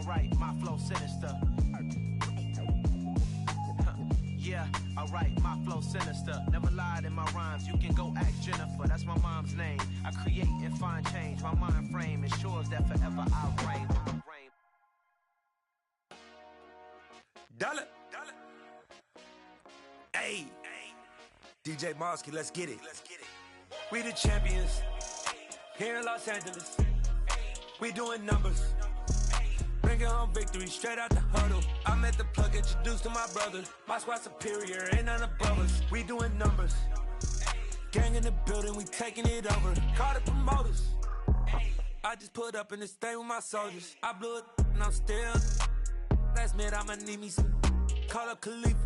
alright, my flow sinister. Yeah, alright, my flow sinister. Never lied in my rhymes, you can go ask Jennifer. That's my mom's name. I create and find change. My mind frame ensures that forever I'll reign. Dollar. Hey, DJ Mosky, let's get it. We the champions here in Los Angeles. We doing numbers. Bringing home victory straight out the huddle. I'm at the plug, introduced to my brother. My squad superior, ain't none above us. We doing numbers. Gang in the building, we taking it over. Call the promoters. I just put up in this thing with my soldiers. I blew it and I'm still. Last minute I'ma need me some. Call up Khalifa.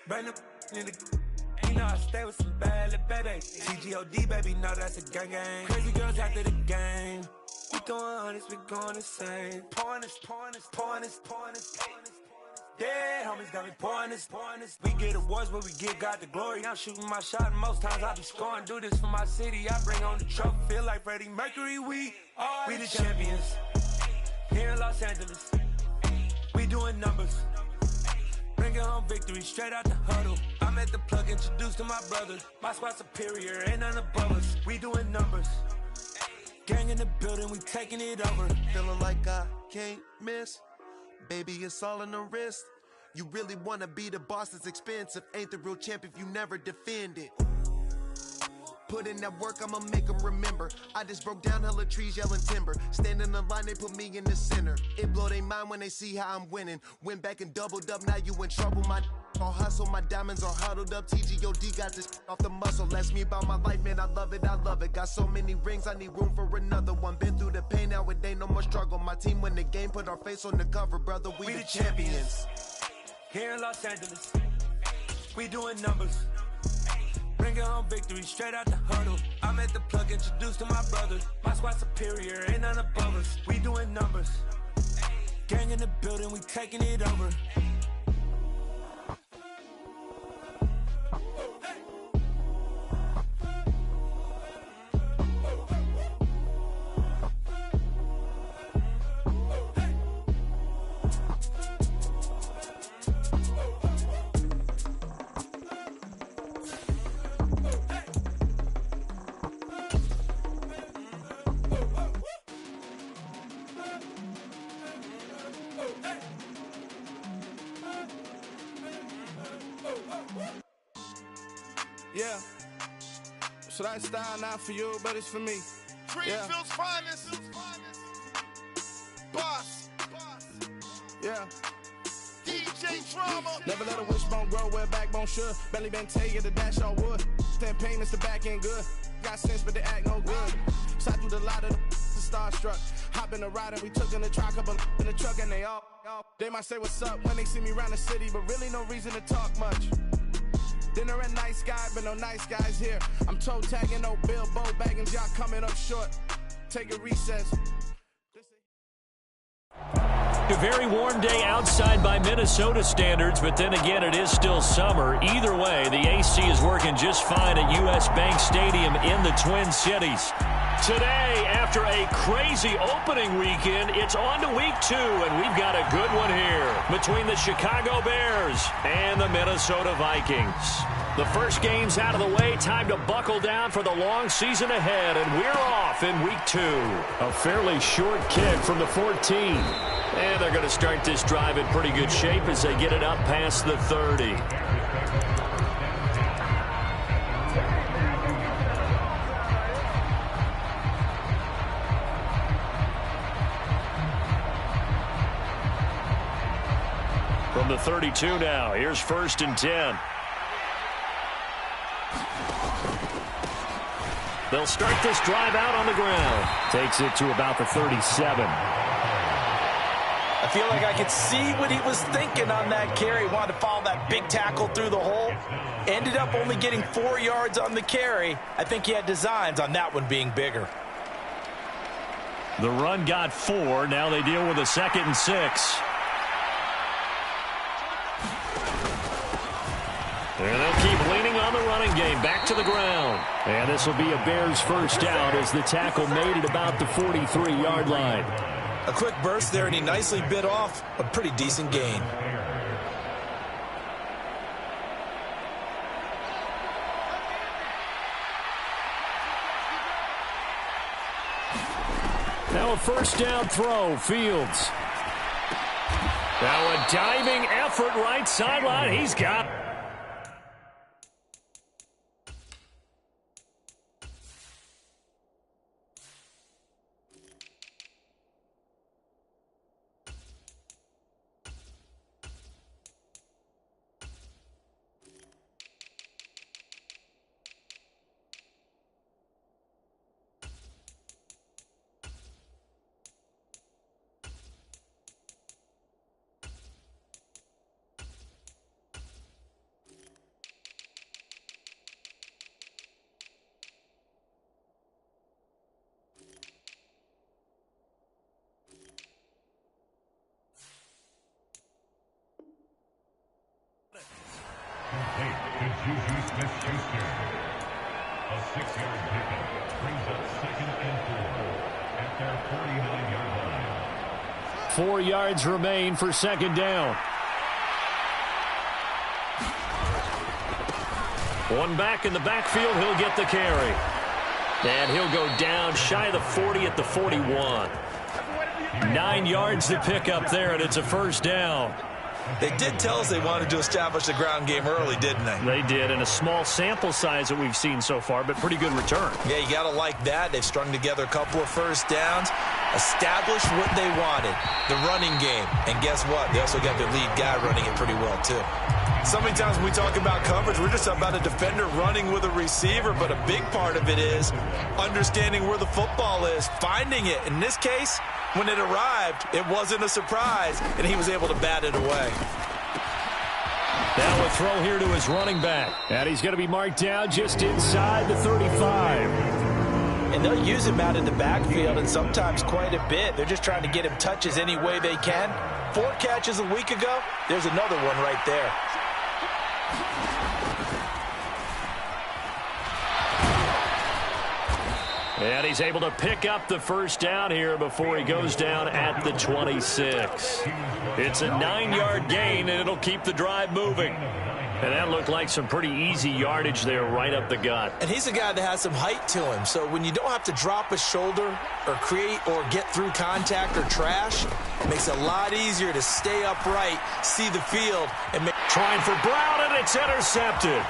Bring the in the. You know I stay with some bad little babies. CGOD, baby, know that's a gang gang. Crazy girls after the game. We going honest, we going insane. Pouring this. Yeah, homies got me pouring this. We get awards, but we give God the glory. I'm shooting my shot, and most times I be scoring. Do this for my city, I bring on the trophy. Feel like Freddie Mercury, we the champions. Here in Los Angeles, we doing numbers. Bringing home victory straight out the huddle. I'm at the plug, introduced to my brother. My squad superior, ain't none above us. We doing numbers. Gang in the building, we taking it over. Feeling like I can't miss. Baby, it's all in the wrist. You really wanna be the boss, it's expensive. Ain't the real champ if you never defend it. Put in that work, I'ma make them remember. I just broke down hella trees, yelling timber. Stand in the line, they put me in the center. It blow their mind when they see how I'm winning. Went back and doubled up, now you in trouble. My all hustle, my diamonds are huddled up. TGOD got this off the muscle. Ask me about my life, man, I love it. Got so many rings, I need room for another one. Been through the pain, now it ain't no more struggle. My team win the game, put our face on the cover, brother. We the champions. Here in Los Angeles, we doing numbers. Bringing home victory straight out the huddle. I'm at the plug, introduced to my brother. My squad superior, ain't none above us. We doing numbers. Gang in the building, we taking it over. Yeah, so that style not for you, but it's for me. Greenfield's finest. Boss. Yeah. DJ Drama. Never let a wishbone grow where backbone should. Belly been taking the dash on wood. Stand payments, the back end good. Got sense, but they act no good. Shot through the lot of the starstruck. Hop in the ride and we took in the truck, couple in the truck, and they all. They might say what's up when they see me around the city, but really no reason to talk much. Dinner a nice guy, but no nice guys here. I'm toe tagging, no Bilbo Baggins, y'all coming up short. Take a recess. A very warm day outside by Minnesota standards, but then again, it is still summer. Either way, the AC is working just fine at US Bank Stadium in the Twin Cities. Today, after a crazy opening weekend, it's on to week 2, and we've got a good one here between the Chicago Bears and the Minnesota Vikings. The first game's out of the way. Time to buckle down for the long season ahead, and we're off in week 2. A fairly short kick from the 14. And they're going to start this drive in pretty good shape as they get it up past the 30. From the 32 now, here's 1st and 10. They'll start this drive out on the ground. Takes it to about the 37. I feel like I could see what he was thinking on that carry. Wanted to follow that big tackle through the hole. Ended up only getting 4 yards on the carry. I think he had designs on that one being bigger. The run got 4. Now they deal with a 2nd and 6. And they'll keep leaning on the running game. Back to the ground. And this will be a Bears first down as the tackle made at about the 43-yard line. A quick burst there, and he nicely bit off a pretty decent gain. Now a first down throw, Fields. Now a diving effort right sideline. He's got it. To Juju Smith-Schuster. A 6-yard pickup brings up 2nd and 4 at their 49-yard line. 4 yards remain for second down. One back in the backfield. He'll get the carry. And he'll go down shy of the 40 at the 41. 9 yards to pick up there, and it's a first down. They did tell us they wanted to establish the ground game early, didn't they? They did, and a small sample size that we've seen so far, but pretty good return. Yeah, you got to like that. They've strung together a couple of first downs, established what they wanted, the running game. And guess what? They also got their lead guy running it pretty well, too. So many times when we talk about coverage, we're just about a defender running with a receiver, but a big part of it is understanding where the football is, finding it. In this case, when it arrived, it wasn't a surprise, and he was able to bat it away. Now a throw here to his running back. And he's going to be marked down just inside the 35. And they'll use him out in the backfield, and sometimes quite a bit. They're just trying to get him touches any way they can. 4 catches a week ago. There's another one right there. And he's able to pick up the first down here before he goes down at the 26. It's a 9-yard gain, and it'll keep the drive moving. And that looked like some pretty easy yardage there right up the gut. And he's a guy that has some height to him. So when you don't have to drop a shoulder or create or get through contact or trash, it makes it a lot easier to stay upright, see the field, and make... Trying for Brown, and it's intercepted.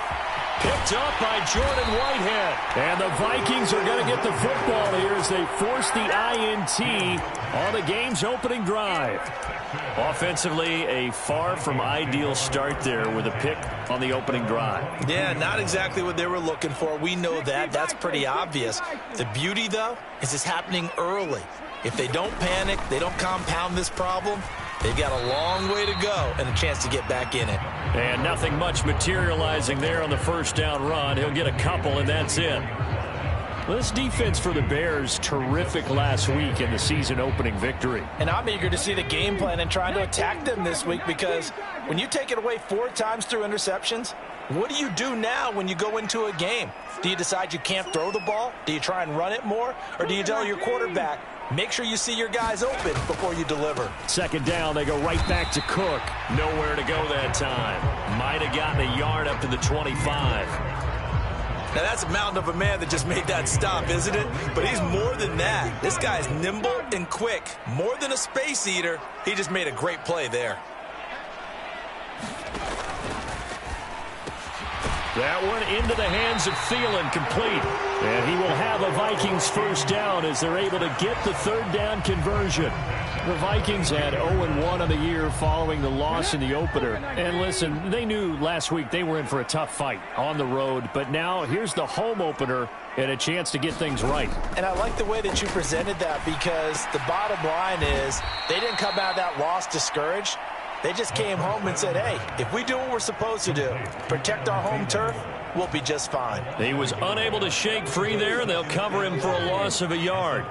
Picked up by Jordan Whitehead. And the Vikings are going to get the football here as they force the INT on the game's opening drive. Offensively, a far from ideal start there with a pick on the opening drive. Yeah, not exactly what they were looking for. We know that. That's pretty obvious. The beauty, though, is it's happening early. If they don't panic, they don't compound this problem, they've got a long way to go and a chance to get back in it. And nothing much materializing there on the first down run. He'll get a couple, and that's it. This defense for the Bears, terrific last week in the season opening victory. And I'm eager to see the game plan and trying to attack them this week, because when you take it away 4 times through interceptions, what do you do now when you go into a game? Do you decide you can't throw the ball? Do you try and run it more? Or do you tell your quarterback, make sure you see your guys open before you deliver? Second down, they go right back to Cook. Nowhere to go that time. Might have gotten a yard up to the 25. Now, that's a mountain of a man that just made that stop, isn't it? But he's more than that. This guy's nimble and quick. More than a space eater, he just made a great play there. That one into the hands of Thielen, complete. And he will have a Vikings first down as they're able to get the third down conversion. The Vikings had 0-1 on the year following the loss in the opener. And listen, they knew last week they were in for a tough fight on the road. But now here's the home opener and a chance to get things right. And I like the way that you presented that, because the bottom line is they didn't come out of that loss discouraged. They just came home and said, hey, if we do what we're supposed to do, protect our home turf, we'll be just fine. He was unable to shake free there. They'll cover him for a loss of a yard.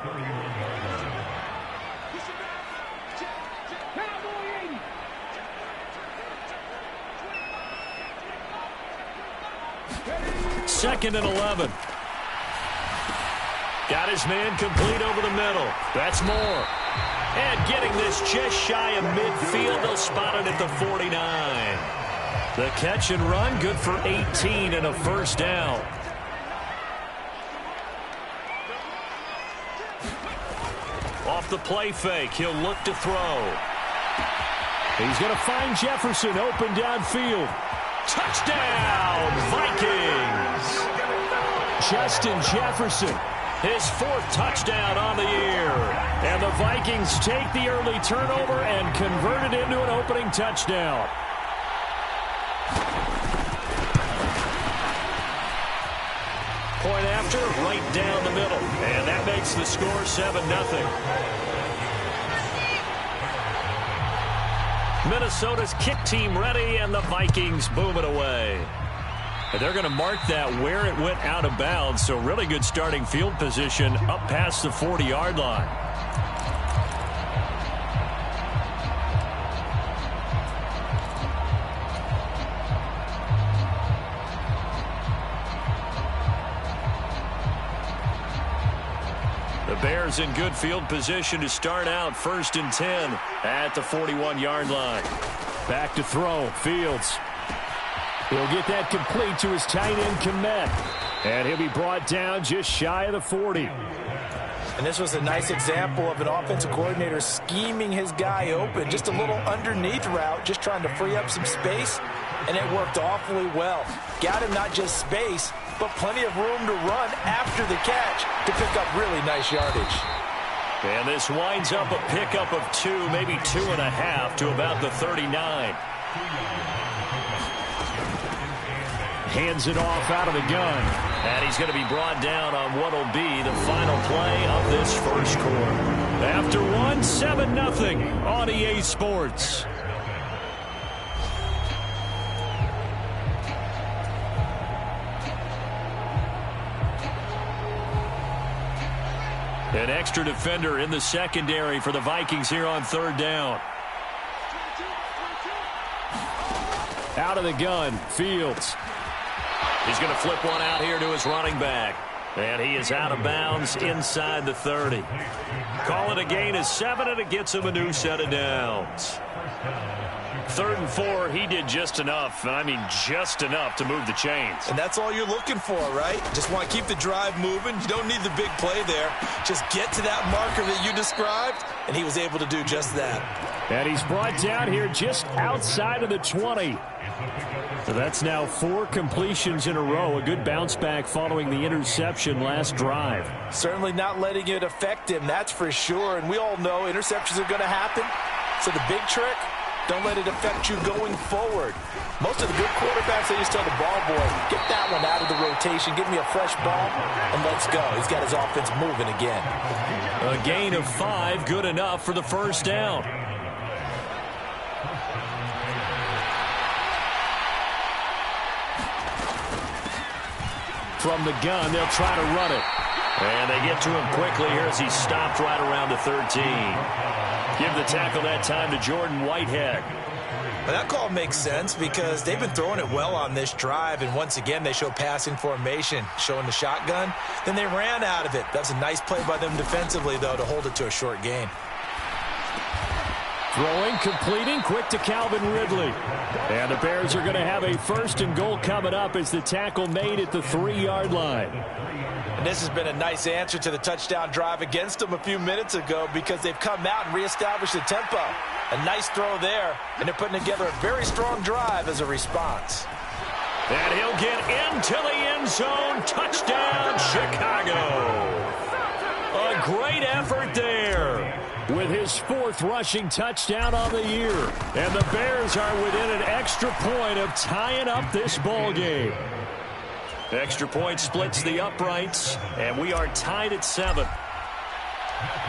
Second and 11. Got his man complete over the middle. That's Moore. And getting this just shy of midfield, they'll spot it at the 49. The catch and run, good for 18 and a first down. Off the play fake, he'll look to throw. He's going to find Jefferson open downfield. Touchdown, Vikings! Justin Jefferson, his 4th touchdown on the year. And the Vikings take the early turnover and convert it into an opening touchdown. Point after, right down the middle. And that makes the score 7-0. Minnesota's kick team ready, and the Vikings boom it away. And they're going to mark that where it went out of bounds, so really good starting field position up past the 40-yard line. The Bears in good field position to start out 1st and 10 at the 41-yard line. Back to throw, Fields. He'll get that complete to his tight end, Kmet. And he'll be brought down just shy of the 40. And this was a nice example of an offensive coordinator scheming his guy open. Just a little underneath route, just trying to free up some space. And it worked awfully well. Got him not just space, but plenty of room to run after the catch to pick up really nice yardage. And this winds up a pickup of 2, maybe 2.5 to about the 39. Hands it off out of the gun. And he's going to be brought down on what will be the final play of this first quarter. After 7-0 on EA Sports. An extra defender in the secondary for the Vikings here on 3rd down. Out of the gun, Fields. He's going to flip one out here to his running back. And he is out of bounds inside the 30. Call it a gain of 7, and it gets him a new set of downs. 3rd and 4, he did just enough, and I mean just enough to move the chains. And that's all you're looking for, right? Just want to keep the drive moving. You don't need the big play there. Just get to that marker that you described, and he was able to do just that. And he's brought down here just outside of the 20. So that's now 4 completions in a row. A good bounce back following the interception last drive. Certainly not letting it affect him, that's for sure. And we all know interceptions are going to happen. So the big trick, don't let it affect you going forward. Most of the good quarterbacks, they just tell the ball boy, get that one out of the rotation, give me a fresh ball, and let's go. He's got his offense moving again. A gain of 5, good enough for the first down. From the gun, they'll try to run it. And they get to him quickly here as he's stopped right around the 13. Give the tackle that time to Jordan Whitehead. Well, that call makes sense because they've been throwing it well on this drive, and once again they show passing formation, showing the shotgun. Then they ran out of it. That's a nice play by them defensively, though, to hold it to a short gain. Throwing, completing, quick to Calvin Ridley. And the Bears are going to have a 1st and goal coming up as the tackle made at the 3-yard line. And this has been a nice answer to the touchdown drive against them a few minutes ago because they've come out and reestablished the tempo. A nice throw there, and they're putting together a very strong drive as a response. And he'll get into the end zone. Touchdown, Chicago. A great effort there with his 4th rushing touchdown on the year. And the Bears are within an extra point of tying up this ball game. Extra point splits the uprights, and we are tied at 7.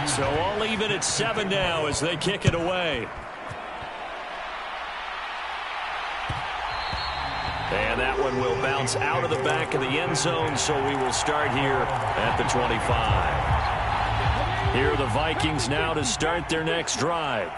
So all even at 7 now as they kick it away. And that one will bounce out of the back of the end zone, so we will start here at the 25. Here are the Vikings now to start their next drive.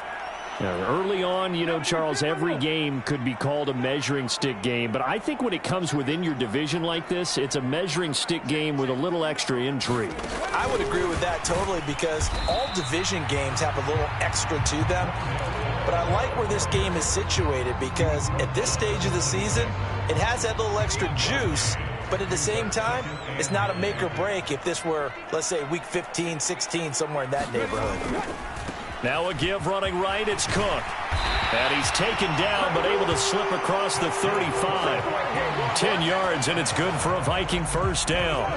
Early on, you know, Charles, every game could be called a measuring stick game. But I think when it comes within your division like this, it's a measuring stick game with a little extra intrigue. I would agree with that totally because all division games have a little extra to them. But I like where this game is situated because at this stage of the season, it has that little extra juice. But at the same time, it's not a make or break if this were, let's say, week 15, 16, somewhere in that neighborhood. Now a give running right, it's Cook. And he's taken down, but able to slip across the 35. 10 yards, and it's good for a Viking first down.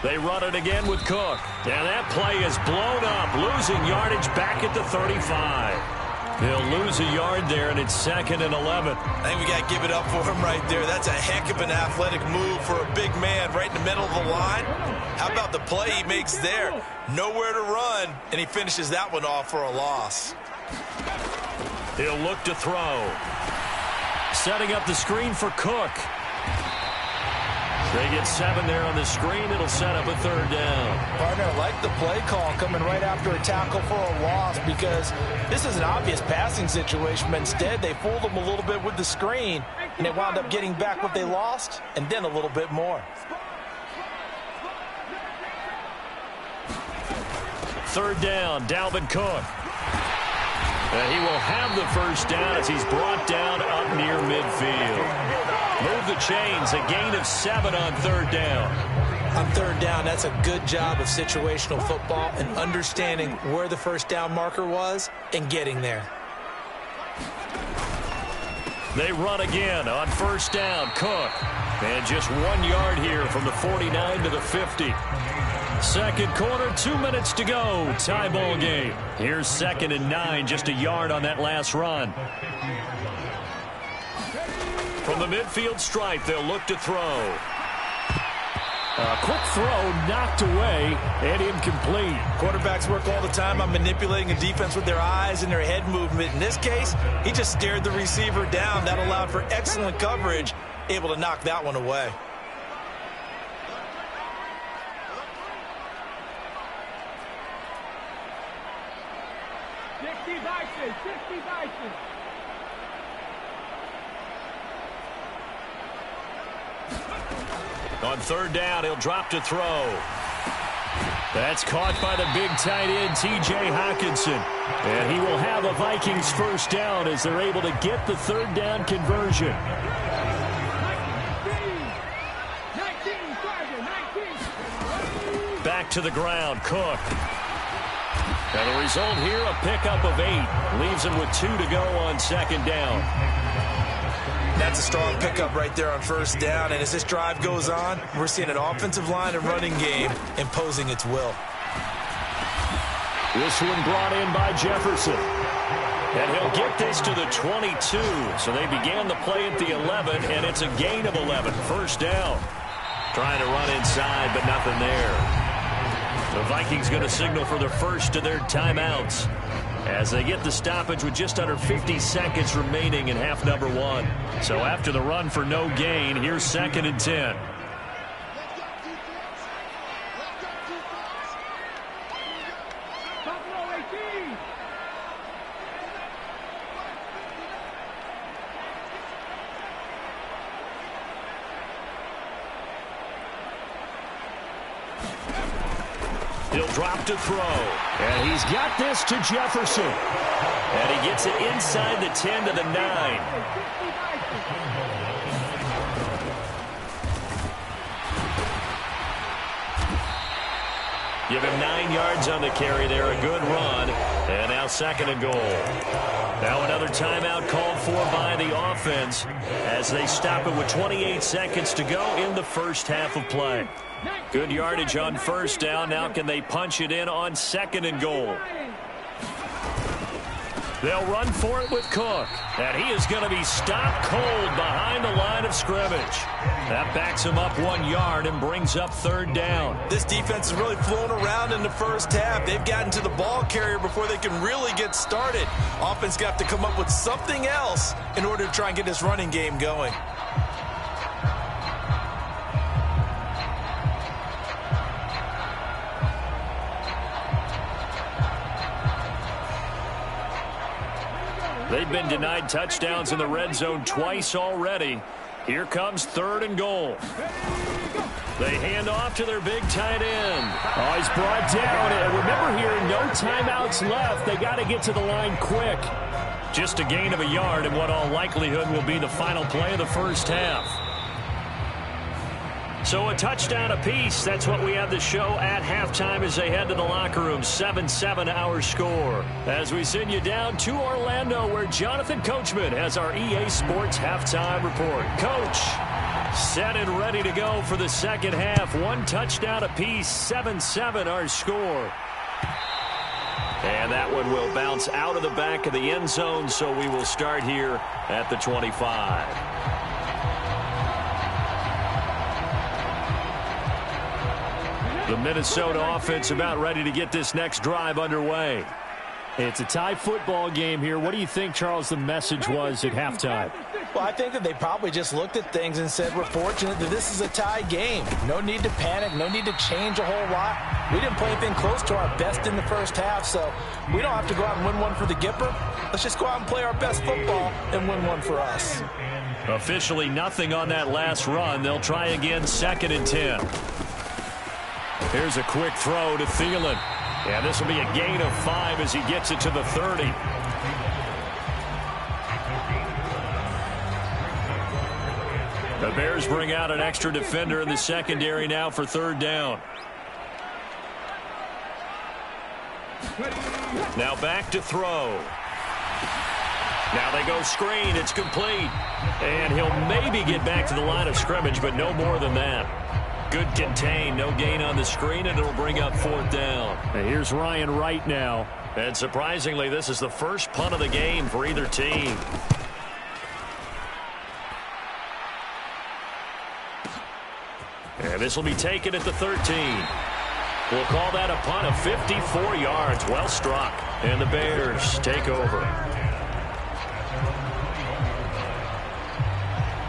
They run it again with Cook. And that play is blown up, losing yardage back at the 35. He'll lose a yard there, and it's 2nd and 11. I think we got to give it up for him right there. That's a heck of an athletic move for a big man right in the middle of the line. How about the play he makes there? Nowhere to run, and he finishes that one off for a loss. He'll look to throw. Setting up the screen for Cook. They get 7 there on the screen. It'll set up a 3rd down. Partner, I like the play call coming right after a tackle for a loss because this is an obvious passing situation, but instead they fooled them a little bit with the screen, and they wound up getting back what they lost and then a little bit more. 3rd down, Dalvin Cook. And he will have the first down as he's brought down up near midfield. Move the chains, a gain of 7 on 3rd down. On 3rd down, that's a good job of situational football and understanding where the first down marker was and getting there. They run again on 1st down, Cook. And just 1 yard here from the 49 to the 50. Second quarter, 2 minutes to go. Tie ball game. Here's 2nd and 9, just a yard on that last run. From the midfield stripe, they'll look to throw. A quick throw knocked away and incomplete. Quarterbacks work all the time on manipulating a defense with their eyes and their head movement. In this case, he just stared the receiver down. That allowed for excellent coverage, able to knock that one away. On 3rd down, he'll drop to throw. That's caught by the big tight end, T.J. Hockenson. And he will have a Vikings first down as they're able to get the 3rd down conversion. Back to the ground, Cook. And the result here, a pickup of 8. Leaves him with 2 to go on 2nd down. That's a strong pickup right there on 1st down. And as this drive goes on, we're seeing an offensive line and running game imposing its will. This one brought in by Jefferson. And he'll get this to the 22. So they began the play at the 11, and it's a gain of 11. 1st down. Trying to run inside, but nothing there. The Vikings going to signal for the first of their timeouts as they get the stoppage with just under 50 seconds remaining in half number 1. So after the run for no gain, here's 2nd and 10. He'll drop to throw. And he's got this to Jefferson. And he gets it inside the 10 to the 9. Give him 9 yards on the carry there. A good run. And now 2nd and goal. Now another timeout called for by the offense as they stop it with 28 seconds to go in the first half of play. Good yardage on 1st down. Now can they punch it in on 2nd and goal? They'll run for it with Cook. And he is going to be stopped cold behind the line of scrimmage. That backs him up 1 yard and brings up 3rd down. This defense is really flown around in the first half. They've gotten to the ball carrier before they can really get started. Offense got to come up with something else in order to try and get this running game going. They've been denied touchdowns in the red zone twice already. Here comes 3rd and goal. They hand off to their big tight end. Oh, he's brought down. And remember here, no timeouts left. They got to get to the line quick. Just a gain of a yard in what all likelihood will be the final play of the first half. So a touchdown apiece. That's what we have the show at halftime as they head to the locker room. 7-7 our score. As we send you down to Orlando where Jonathan Coachman has our EA Sports halftime report. Coach, set and ready to go for the second half. 1 touchdown apiece. 7-7 our score. And that one will bounce out of the back of the end zone, so we will start here at the 25. The Minnesota offense about ready to get this next drive underway. It's a tie football game here. What do you think, Charles, the message was at halftime? Well, I think that they probably just looked at things and said, we're fortunate that this is a tie game. No need to panic. No need to change a whole lot. We didn't play anything close to our best in the first half, so we don't have to go out and win one for the Gipper. Let's just go out and play our best football and win one for us. Officially nothing on that last run. They'll try again 2nd and 10. Here's a quick throw to Thielen. Yeah, this will be a gain of 5 as he gets it to the 30. The Bears bring out an extra defender in the secondary now for 3rd down. Now back to throw. Now they go screen. It's complete. And he'll maybe get back to the line of scrimmage, but no more than that. Good contain, no gain on the screen, and it'll bring up 4th down. And here's Ryan Wright now. And surprisingly, this is the first punt of the game for either team. And this will be taken at the 13. We'll call that a punt of 54 yards. Well struck. And the Bears take over.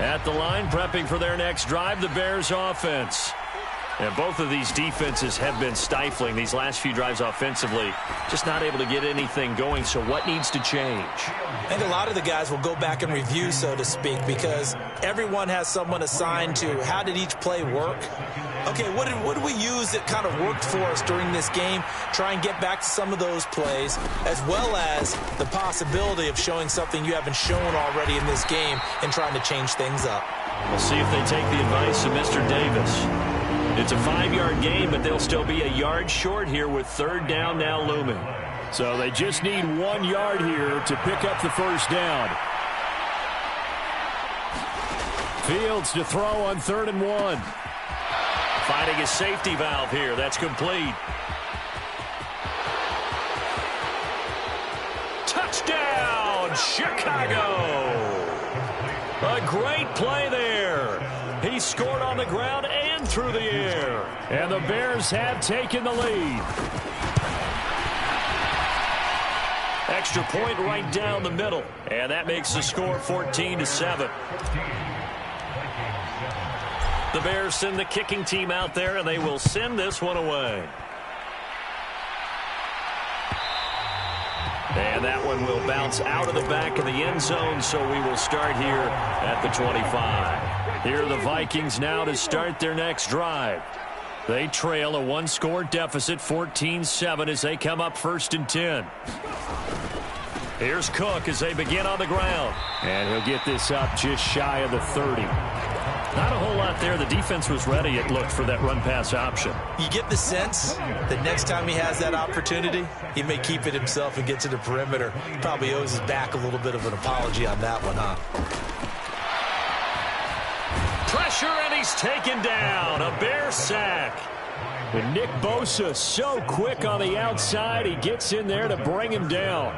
At the line, prepping for their next drive, the Bears offense. And both of these defenses have been stifling these last few drives offensively. Just not able to get anything going, so what needs to change? I think a lot of the guys will go back and review, so to speak, because everyone has someone assigned to how did each play work. Okay, what did we use that kind of worked for us during this game? Try and get back to some of those plays, as well as the possibility of showing something you haven't shown already in this game and trying to change things up. We'll see if they take the advice of Mr. Davis. It's a 5-yard game, but they'll still be a yard short here with 3rd down now looming. So they just need 1 yard here to pick up the first down. Fields to throw on 3rd and 1. Finding a safety valve here. That's complete. Touchdown, Chicago! A great play there. He scored on the ground and through the air. And the Bears have taken the lead. Extra point right down the middle. And that makes the score 14-7. The Bears send the kicking team out there, and they will send this one away. And that one will bounce out of the back of the end zone, so we will start here at the 25. Here are the Vikings now to start their next drive. They trail a 1-score deficit, 14-7, as they come up 1st and 10. Here's Cook as they begin on the ground. And he'll get this up just shy of the 30. Not a whole lot there. The defense was ready, it looked, for that run-pass option. You get the sense that next time he has that opportunity, he may keep it himself and get to the perimeter. Probably owes his back a little bit of an apology on that one, huh? Pressure, and he's taken down. A Bear sack. And Nick Bosa so quick on the outside. He gets in there to bring him down.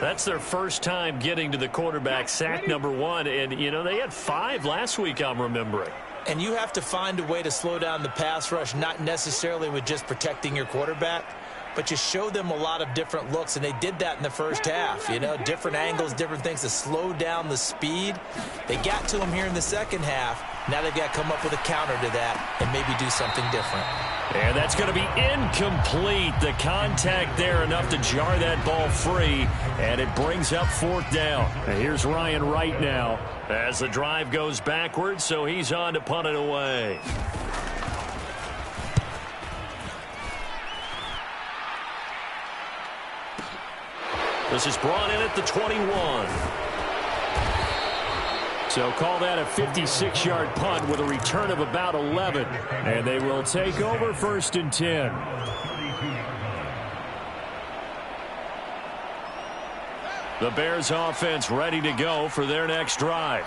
That's their first time getting to the quarterback, sack number 1. And, you know, they had 5 last week, I'm remembering. And you have to find a way to slow down the pass rush, not necessarily with just protecting your quarterback, but you show them a lot of different looks, and they did that in the first half. You know, different angles, different things to slow down the speed. They got to him here in the second half, Now they've got to come up with a counter to that and maybe do something different. And that's going to be incomplete. The contact there enough to jar that ball free, and it brings up 4th down. And here's Ryan Wright now as the drive goes backwards, so he's on to punt it away. This is brought in at the 21. So call that a 56-yard punt with a return of about 11. And they will take over 1st and 10. The Bears offense ready to go for their next drive.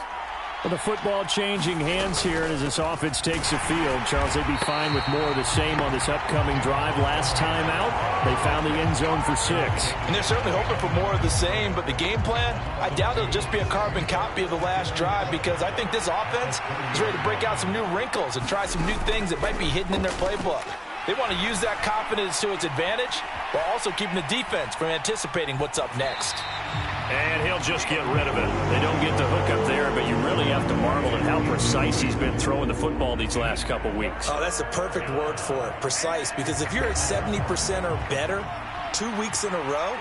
Well, the football changing hands here, and as this offense takes the field, Charles, they'd be fine with more of the same on this upcoming drive. Last time out, they found the end zone for 6. And they're certainly hoping for more of the same, but the game plan, I doubt it'll just be a carbon copy of the last drive, because I think this offense is ready to break out some new wrinkles and try some new things that might be hidden in their playbook. They want to use that confidence to its advantage while also keeping the defense from anticipating what's up next. And he'll just get rid of it. They don't get the hook up there, but you really have to marvel at how precise he's been throwing the football these last couple weeks. Oh, that's the perfect word for it, precise, because if you're at 70% or better 2 weeks in a row,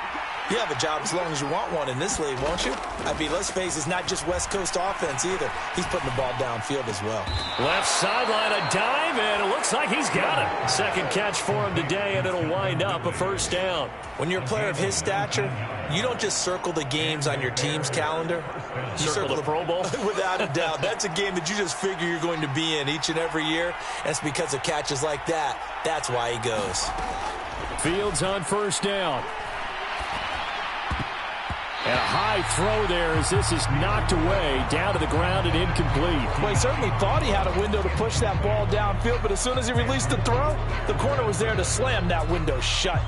you have a job as long as you want one in this league, won't you? I mean, let's face it, it's not just West Coast offense either. He's putting the ball downfield as well. Left sideline, a dive, and it looks like he's got it. Second catch for him today, and it'll wind up a 1st down. When you're a player of his stature, you don't just circle the games on your team's calendar. You circle the Pro Bowl? Without a doubt. That's a game that you just figure you're going to be in each and every year. And it's because of catches like that. That's why he goes. Fields on 1st down. And a high throw there as this is knocked away, down to the ground and incomplete. Well, he certainly thought he had a window to push that ball downfield, but as soon as he released the throw, the corner was there to slam that window shut.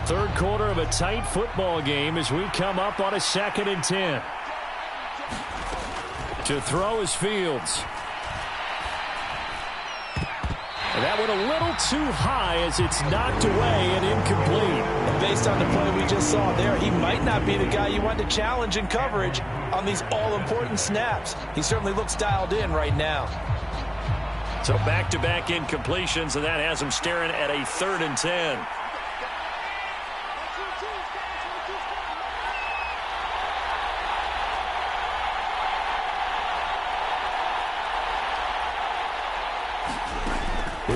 Third quarter of a tight football game as we come up on a 2nd and 10. To throw is Fields. And that went a little too high as it's knocked away and incomplete. And based on the play we just saw there, he might not be the guy you want to challenge in coverage on these all-important snaps. He certainly looks dialed in right now. So back-to-back incompletions, and that has him staring at a 3rd and 10.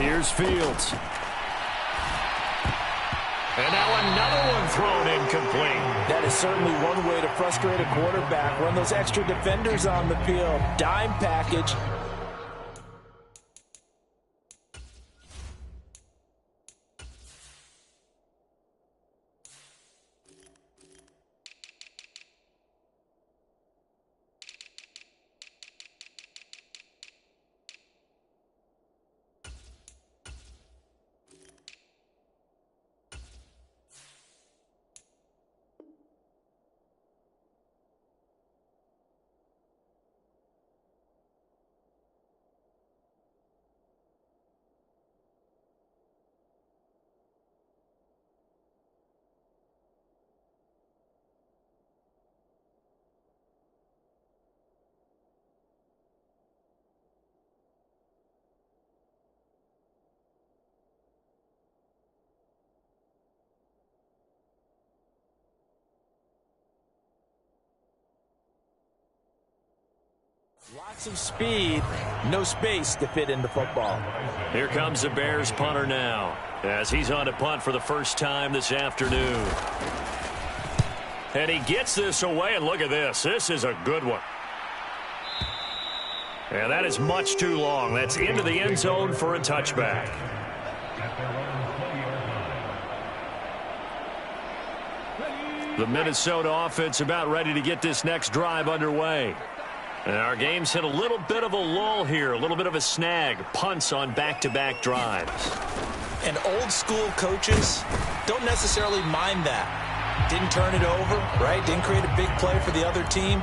Here's Fields. And now another one thrown incomplete. That is certainly one way to frustrate a quarterback. Run those extra defenders on the field. Dime package. Lots of speed, no space to fit into football. Here comes the Bears punter now as he's on to punt for the first time this afternoon. And he gets this away, and look at this. This is a good one. And that is much too long. That's into the end zone for a touchback. The Minnesota offense about ready to get this next drive underway. And our game's hit a little bit of a lull here, a little bit of a snag. Punts on back-to-back drives. And old-school coaches don't necessarily mind that. Didn't turn it over, right? Didn't create a big play for the other team.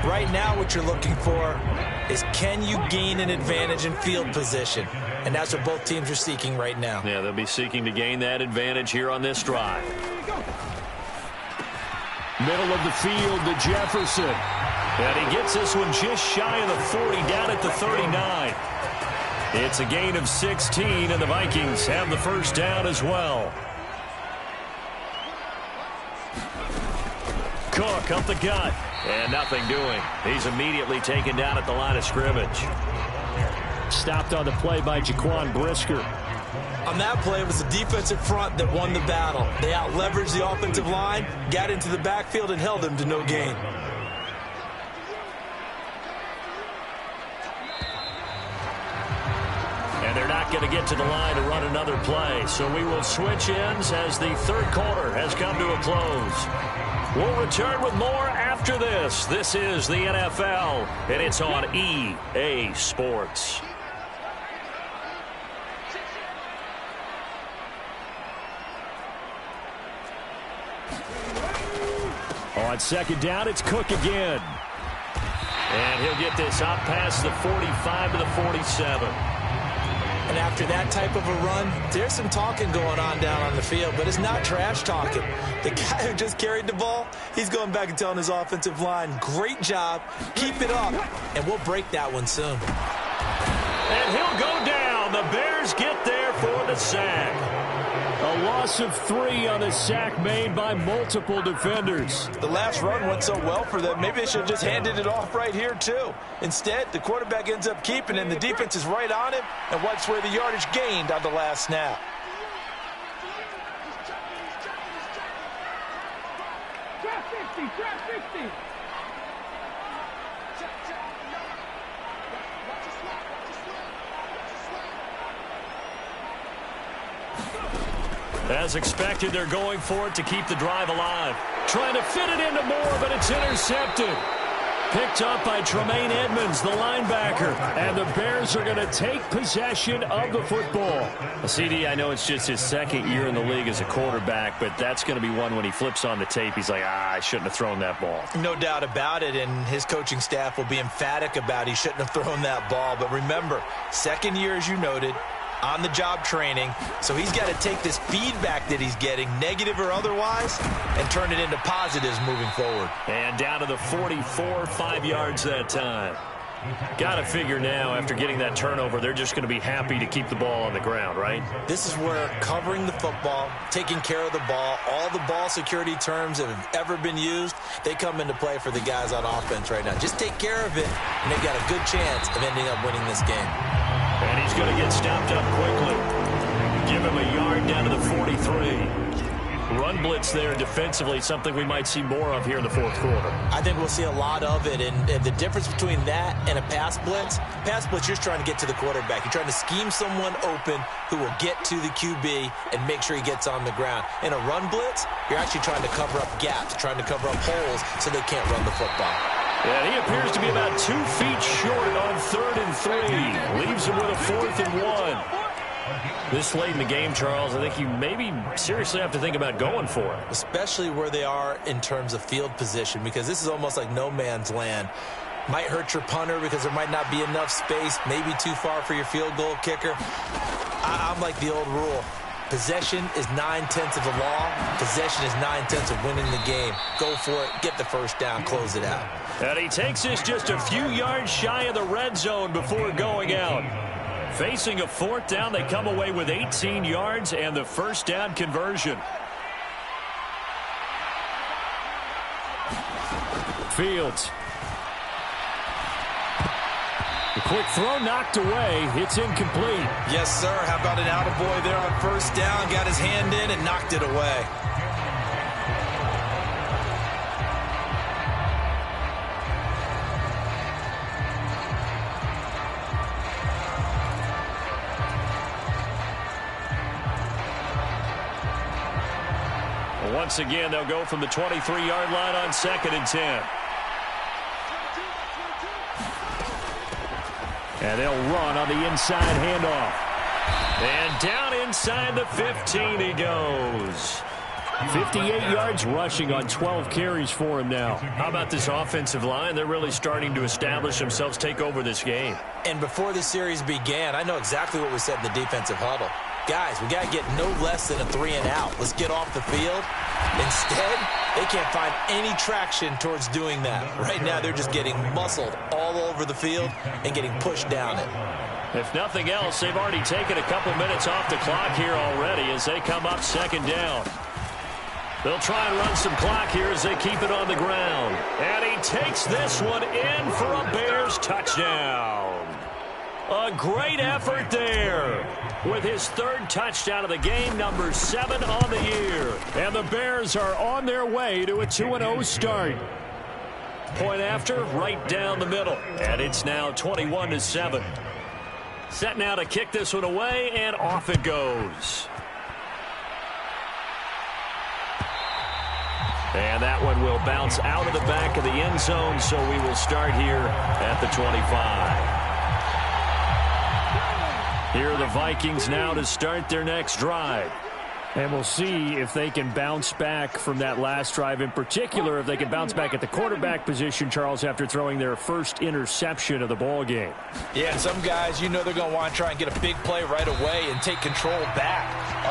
Right now what you're looking for is, can you gain an advantage in field position? And that's what both teams are seeking right now. Yeah, they'll be seeking to gain that advantage here on this drive. Middle of the field to Jefferson. And he gets this one just shy of the 40, down at the 39. It's a gain of 16, and the Vikings have the first down as well. Cook up the gut, and nothing doing. He's immediately taken down at the line of scrimmage. Stopped on the play by Jaquan Brisker. On that play, it was the defensive front that won the battle. They out-leveraged the offensive line, got into the backfield, and held them to no gain. And they're not going to get to the line to run another play, so we will switch ends as the third quarter has come to a close. We'll return with more after this. This is the NFL, and it's on EA Sports. On second down, it's Cook again. And he'll get this up past the 45 to the 47. And after that type of a run, there's some talking going on down on the field, but it's not trash talking. The guy who just carried the ball, he's going back and telling his offensive line, great job, keep it up, and we'll break that one soon. And he'll go down. The Bears get there for the sack. A loss of 3 on the sack made by multiple defenders. The last run went so well for them, maybe they should have just handed it off right here, too. Instead, the quarterback ends up keeping it, and the defense is right on him and wipes away the yardage gained on the last snap. Trap 50, trap 50. As expected, they're going for it to keep the drive alive. Trying to fit it into Moore, but it's intercepted. Picked up by Tremaine Edmonds, the linebacker. And the Bears are going to take possession of the football. CD, I know it's just his second year in the league as a quarterback, but that's going to be one when he flips on the tape. He's like, I shouldn't have thrown that ball. No doubt about it, and his coaching staff will be emphatic about he shouldn't have thrown that ball. But remember, second year, as you noted, on-the-job training, so he's got to take this feedback that he's getting, negative or otherwise, and turn it into positives moving forward. And down to the 44, 5 yards that time. Got to figure now, after getting that turnover, they're just going to be happy to keep the ball on the ground, right? This is where covering the football, taking care of the ball, all the ball security terms that have ever been used, they come into play for the guys on offense right now. Just take care of it, and they've got a good chance of ending up winning this game. And he's going to get stopped up quickly. Give him a yard down to the 43. Run blitz there defensively, something we might see more of here in the fourth quarter. I think we'll see a lot of it, and the difference between that and a pass blitz, you're just trying to get to the quarterback. You're trying to scheme someone open who will get to the QB and make sure he gets on the ground. In a run blitz, you're actually trying to cover up gaps, trying to cover up holes so they can't run the football. Yeah, he appears to be about 2 feet short on 3rd and 3. Leaves him with a 4th and 1. This late in the game, Charles, I think you maybe seriously have to think about going for it. Especially where they are in terms of field position, because this is almost like no man's land. Might hurt your punter because there might not be enough space, maybe too far for your field goal kicker. I'm like the old rule. Possession is 9/10 of the law. Possession is 9/10 of winning the game. Go for it, get the first down, close it out. And he takes this just a few yards shy of the red zone before going out. Facing a 4th down, they come away with 18 yards and the first down conversion. Fields. The quick throw knocked away. It's incomplete. Yes, sir. How about an attaboy there on first down? Got his hand in and knocked it away. Once again, they'll go from the 23-yard line on 2nd and 10. And they'll run on the inside handoff. And down inside the 15 he goes. 58 yards rushing on 12 carries for him now. How about this offensive line? They're really starting to establish themselves, take over this game. And before the series began, I know exactly what we said in the defensive huddle. guys, we got to get no less than a 3-and-out. Let's get off the field. Instead, they can't find any traction towards doing that. Right now, they're just getting muscled all over the field and getting pushed down it. If nothing else, they've already taken a couple minutes off the clock here already as they come up second down. They'll try and run some clock here as they keep it on the ground. And he takes this one in for a Bears touchdown. A great effort there with his third touchdown of the game, number 7 on the year. And the Bears are on their way to a 2-0 start. Point after, right down the middle. And it's now 21-7. Set now to kick this one away, and off it goes. And that one will bounce out of the back of the end zone, so we will start here at the 25. Here are the Vikings now to start their next drive. And we'll see if they can bounce back from that last drive. In particular, if they can bounce back at the quarterback position, Charles, after throwing their first interception of the ball game. Yeah, and some guys, you know they're going to want to try and get a big play right away and take control back.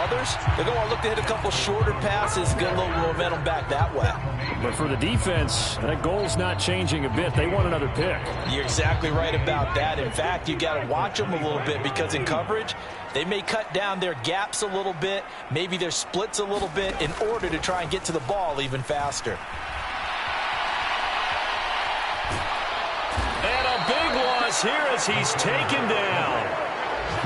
Others, they're going to want to look to hit a couple shorter passes, get a little momentum back that way. But for the defense, that goal's not changing a bit. They want another pick. You're exactly right about that. In fact, you got to watch them a little bit because in coverage, they may cut down their gaps a little bit, maybe their splits a little bit in order to try and get to the ball even faster. And a big loss here as he's taken down.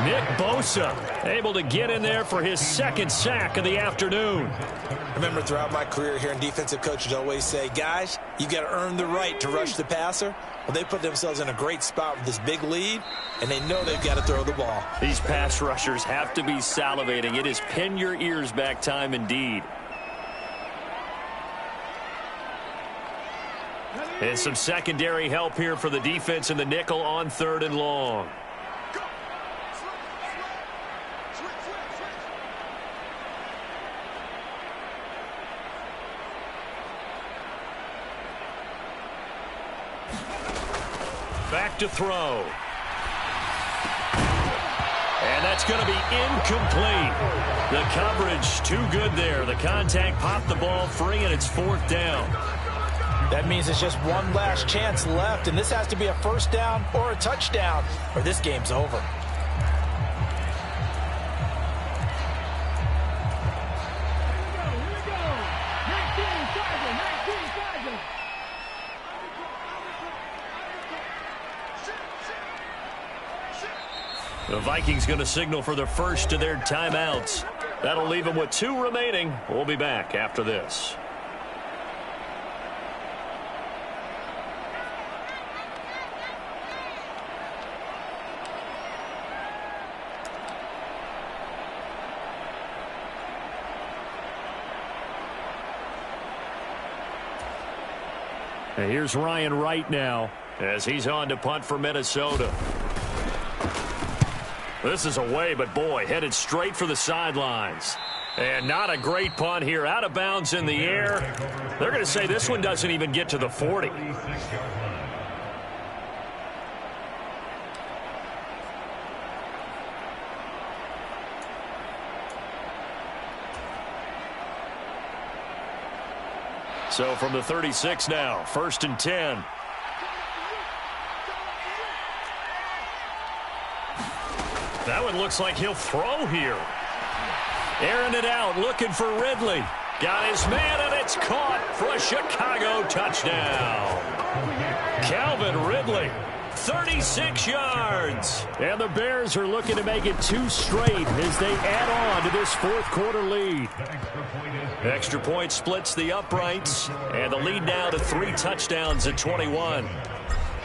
Nick Bosa able to get in there for his second sack of the afternoon. I remember throughout my career hearing defensive coaches always say, guys, you got to earn the right to rush the passer. Well, they put themselves in a great spot with this big lead, and they know they've got to throw the ball. These pass rushers have to be salivating. It is pin your ears back time indeed. And some secondary help here for the defense in the nickel on 3rd and long. Back to throw. And that's going to be incomplete. The coverage too good there. The contact popped the ball free, and it's 4th down. That means it's just one last chance left, and this has to be a first down or a touchdown, or this game's over. The Vikings going to signal for the first of their timeouts. That'll leave them with 2 remaining. We'll be back after this. And here's Ryan Wright now as he's on to punt for Minnesota. This is away, but boy, headed straight for the sidelines. And not a great punt here. Out of bounds in the air. They're going to say this one doesn't even get to the 40. So from the 36 now, 1st and 10. That one looks like he'll throw here. Airing it out, looking for Ridley. Got his man, and it's caught for a Chicago touchdown. Calvin Ridley, 36 yards. And the Bears are looking to make it 2 straight as they add on to this 4th quarter lead. Extra point splits the uprights, and the lead now to 3 touchdowns at 21.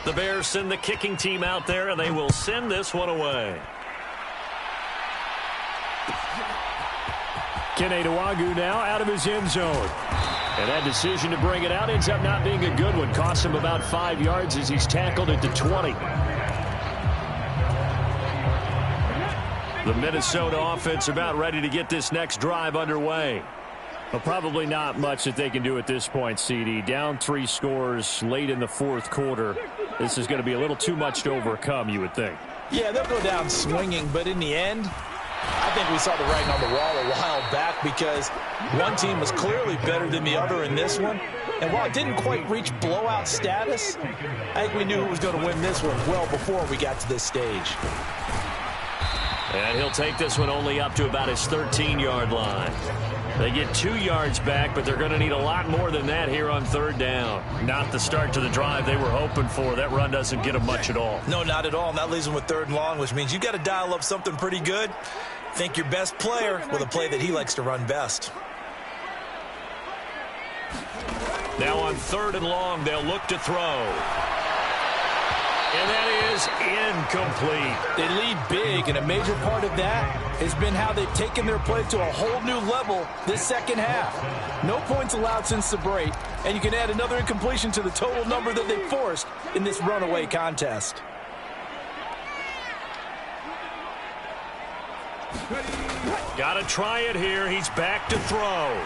The Bears send the kicking team out there, and they will send this one away. Kene Nwangwu now out of his end zone. And that decision to bring it out ends up not being a good one. Costs him about 5 yards as he's tackled at the 20. The Minnesota offense about ready to get this next drive underway. Well, probably not much that they can do at this point, CD. Down 3 scores late in the 4th quarter. This is going to be a little too much to overcome, you would think. Yeah, they'll go down swinging, but in the end, I think we saw the writing on the wall a while back because one team was clearly better than the other in this one. And while it didn't quite reach blowout status, I think we knew who was going to win this one well before we got to this stage. And he'll take this one only up to about his 13-yard line. They get 2 yards back, but they're going to need a lot more than that here on third down. Not the start to the drive they were hoping for. That run doesn't get them much at all. No, not at all. And that leaves them with third and long, which means you've got to dial up something pretty good. Think your best player with a play that he likes to run best. Now on third and long, they'll look to throw. And that is incomplete. They lead big, and a major part of that has been how they've taken their play to a whole new level this second half. No points allowed since the break, and you can add another incompletion to the total number that they forced in this runaway contest. Got to try it here. He's back to throw.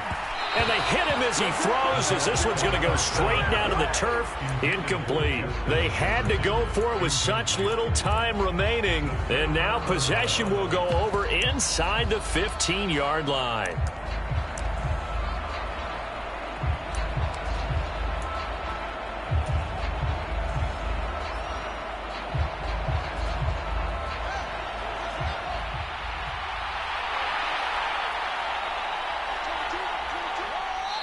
And they hit him as he throws, as this one's going to go straight down to the turf. Incomplete. They had to go for it with such little time remaining. And now possession will go over inside the 15-yard line.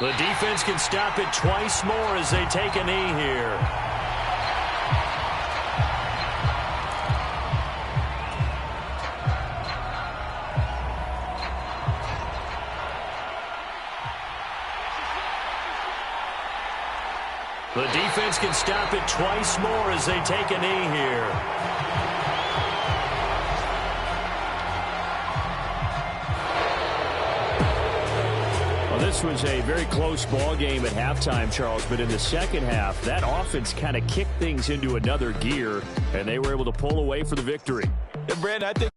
The defense can stop it twice more as they take a knee here. The defense can stop it twice more as they take a knee here. This was a very close ball game at halftime, Charles, but in the second half, that offense kind of kicked things into another gear, and they were able to pull away for the victory. And Brandon, I think